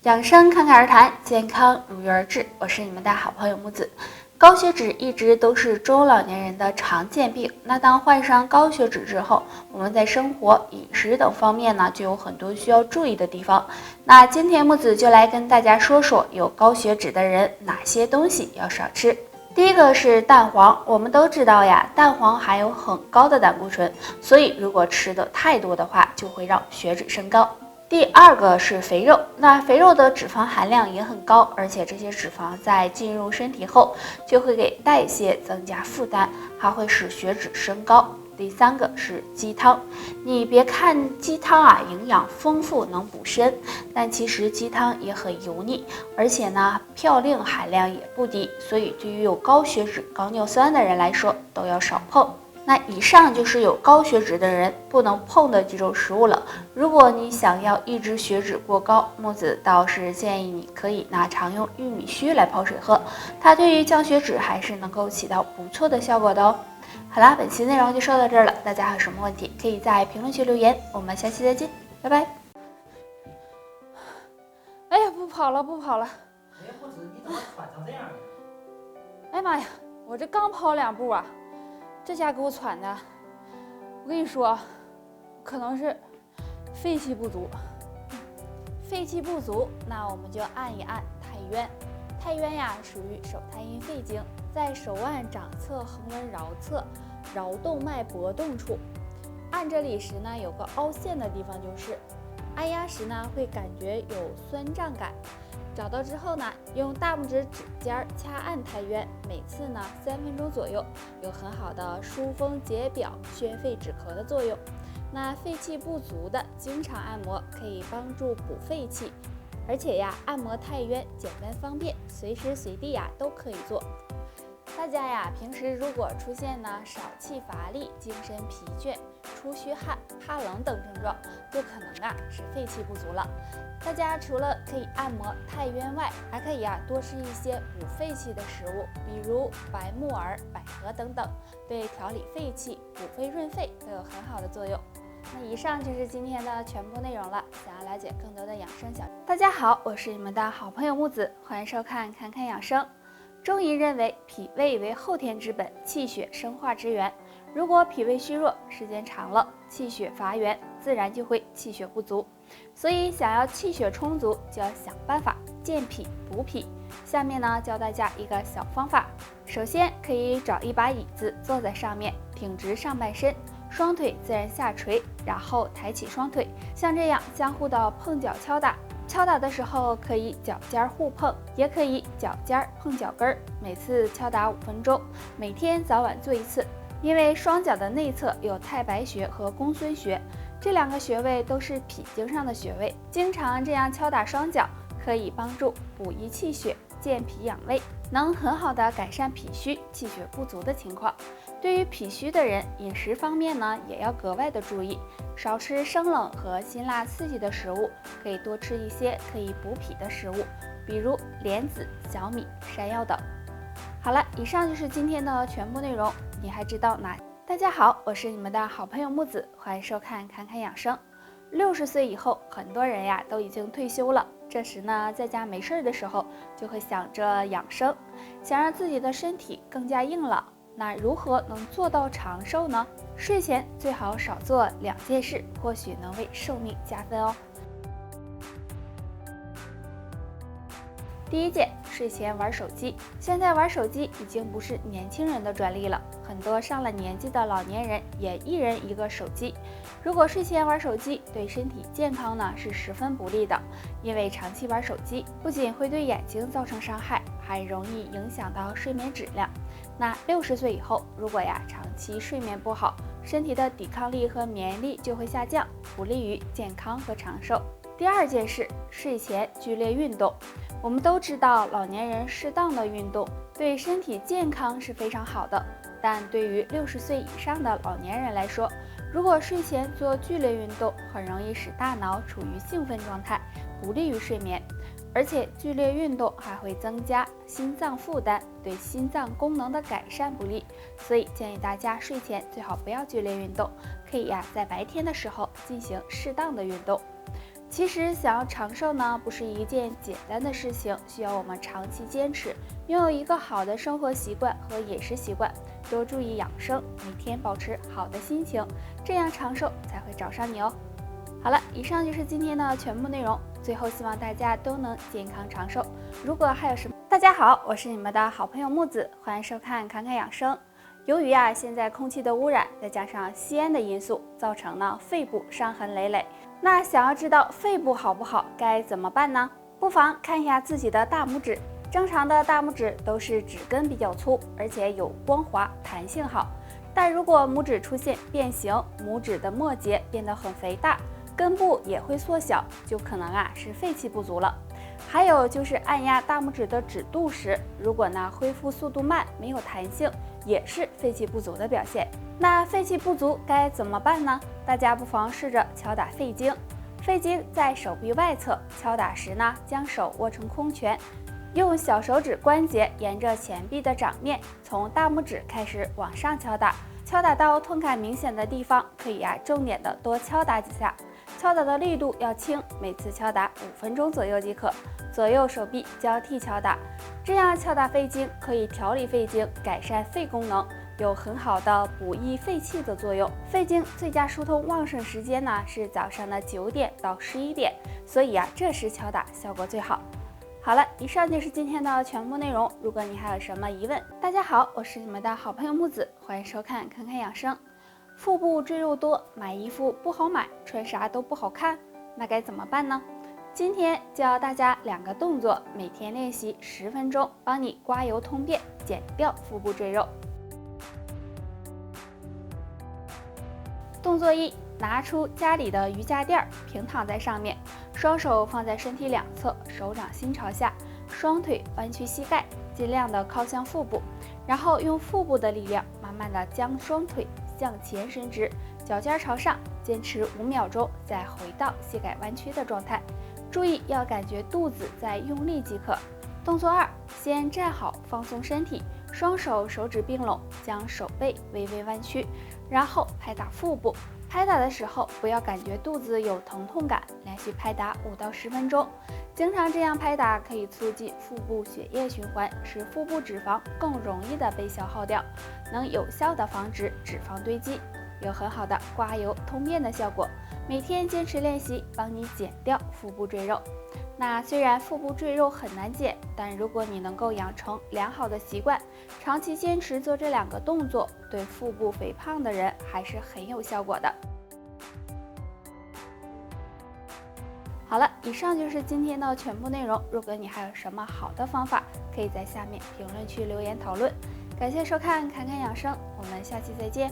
养生侃侃而谈，健康如约而至。我是你们的好朋友木子。高血脂一直都是中老年人的常见病。那当患上高血脂之后，我们在生活、饮食等方面呢，就有很多需要注意的地方。那今天木子就来跟大家说说有高血脂的人哪些东西要少吃。第一个是蛋黄，我们都知道呀，蛋黄含有很高的胆固醇，所以如果吃的太多的话，就会让血脂升高。第二个是肥肉，那肥肉的脂肪含量也很高，而且这些脂肪在进入身体后，就会给代谢增加负担，还会使血脂升高。第三个是鸡汤，你别看鸡汤啊营养丰富能补身，但其实鸡汤也很油腻，而且呢嘌呤含量也不低，所以对于有高血脂、高尿酸的人来说都要少碰。那以上就是有高血脂的人不能碰的几种食物了。如果你想要抑制血脂过高，木子倒是建议你可以拿常用玉米须来泡水喝，它对于降血脂还是能够起到不错的效果的哦。好啦，本期内容就说到这儿了，大家还有什么问题可以在评论区留言，我们下期再见，拜拜。哎呀，不跑了。哎，不止，你怎么喘成这样呢？哎妈呀，我这刚跑2步啊，这家给我喘的。我跟你说，可能是肺气不足。肺气不足，那我们就按一按太渊。太渊呀，属于手太阴肺经，在手腕掌侧横纹桡侧桡动脉搏动处。按这里时呢，有个凹陷的地方就是按压时呢，会感觉有酸胀感。找到之后呢，用大拇指指尖掐按太渊，每次呢3分钟左右，有很好的疏风解表、宣肺止咳的作用。那肺气不足的，经常按摩可以帮助补肺气，而且呀，按摩太渊简单方便，随时随地呀都可以做。大家呀，平时如果出现呢少气乏力、精神疲倦、出虚汗、怕冷等症状，就可能啊是肺气不足了。大家除了可以按摩太渊外，还可以多吃一些补肺气的食物，比如白木耳、百合等等，对调理肺气、补肺润肺都有很好的作用。那以上就是今天的全部内容了。想要了解更多的养生小，大家好，我是你们的好朋友木子，欢迎收看侃侃养生。中医认为，脾胃为后天之本，气血生化之源。如果脾胃虚弱，时间长了，气血乏源，自然就会气血不足。所以，想要气血充足，就要想办法健脾补脾。下面呢，教大家一个小方法。首先，可以找一把椅子，坐在上面，挺直上半身，双腿自然下垂，然后抬起双腿，像这样相互的碰脚敲打。敲打的时候可以脚尖互碰，也可以脚尖碰脚跟儿，每次敲打5分钟，每天早晚做一次。因为双脚的内侧有太白穴和公孙穴，这2个穴位都是脾经上的穴位，经常这样敲打双脚，可以帮助补益气血、健脾养胃，能很好的改善脾虚、气血不足的情况。对于脾虚的人，饮食方面呢也要格外的注意，少吃生冷和辛辣刺激的食物，可以多吃一些可以补脾的食物，比如莲子、小米、山药等。好了，以上就是今天的全部内容，你还知道哪？大家好，我是你们的好朋友木子，欢迎收看侃侃养生。60岁以后，很多人呀都已经退休了，这时呢，在家没事的时候，就会想着养生，想让自己的身体更加硬朗。那如何能做到长寿呢？睡前最好少做2件事，或许能为寿命加分哦。第一件，睡前玩手机。现在玩手机已经不是年轻人的专利了，很多上了年纪的老年人也一人一个手机。如果睡前玩手机，对身体健康呢是十分不利的，因为长期玩手机不仅会对眼睛造成伤害，还容易影响到睡眠质量。那60岁以后，如果长期睡眠不好，身体的抵抗力和免疫力就会下降，不利于健康和长寿。第二件事，睡前剧烈运动。我们都知道，老年人适当的运动对身体健康是非常好的，但对于60岁以上的老年人来说，如果睡前做剧烈运动，很容易使大脑处于兴奋状态，不利于睡眠。而且剧烈运动还会增加心脏负担，对心脏功能的改善不利，所以建议大家睡前最好不要剧烈运动，可以在白天的时候进行适当的运动。其实想要长寿呢，不是一件简单的事情，需要我们长期坚持，拥有一个好的生活习惯和饮食习惯，多注意养生，每天保持好的心情，这样长寿才会找上你哦。好了，以上就是今天的全部内容。最后希望大家都能健康长寿。如果还有什么，大家好，我是你们的好朋友木子，欢迎收看侃侃养生。由于现在空气的污染，再加上吸烟的因素，造成呢肺部伤痕累累。那想要知道肺部好不好，该怎么办呢？不妨看一下自己的大拇指。正常的大拇指都是指根比较粗，而且有光滑，弹性好。但如果拇指出现变形，拇指的末节变得很肥大，根部也会缩小，就可能是肺气不足了。还有就是按压大拇指的指肚时，如果恢复速度慢，没有弹性，也是肺气不足的表现。那肺气不足该怎么办呢？大家不妨试着敲打肺经。肺经在手臂外侧，敲打时将手握成空拳，用小手指关节沿着前臂的掌面，从大拇指开始往上敲打，敲打到痛感明显的地方，可以重点的多敲打几下。敲打的力度要轻，每次敲打5分钟左右即可，左右手臂交替敲打。这样敲打肺经可以调理肺经，改善肺功能，有很好的补益肺气的作用。肺经最佳疏通旺盛时间是早上的9点到11点，所以这时敲打效果最好。好了，以上就是今天的全部内容。如果你还有什么疑问，大家好，我是你们的好朋友木子，欢迎收看侃侃养生。腹部赘肉多，买衣服不好买，穿啥都不好看，那该怎么办呢？今天教大家2个动作，每天练习10分钟，帮你刮油通便，减掉腹部赘肉。动作1，拿出家里的瑜伽垫，平躺在上面，双手放在身体两侧，手掌心朝下，双腿弯曲膝盖，尽量的靠向腹部，然后用腹部的力量，慢慢的将双腿向前伸直，脚尖朝上，坚持5秒钟，再回到膝盖弯曲的状态。注意要感觉肚子在用力即可。动作2，先站好，放松身体，双手手指并拢，将手背微微弯曲，然后拍打腹部。拍打的时候不要感觉肚子有疼痛感，连续拍打5到10分钟。经常这样拍打可以促进腹部血液循环，使腹部脂肪更容易的被消耗掉，能有效的防止脂肪堆积，有很好的刮油通便的效果。每天坚持练习，帮你减掉腹部赘肉。那虽然腹部赘肉很难减，但如果你能够养成良好的习惯，长期坚持做这2个动作，对腹部肥胖的人还是很有效果的。好了，以上就是今天的全部内容。如果你还有什么好的方法，可以在下面评论区留言讨论。感谢收看侃侃养生，我们下期再见。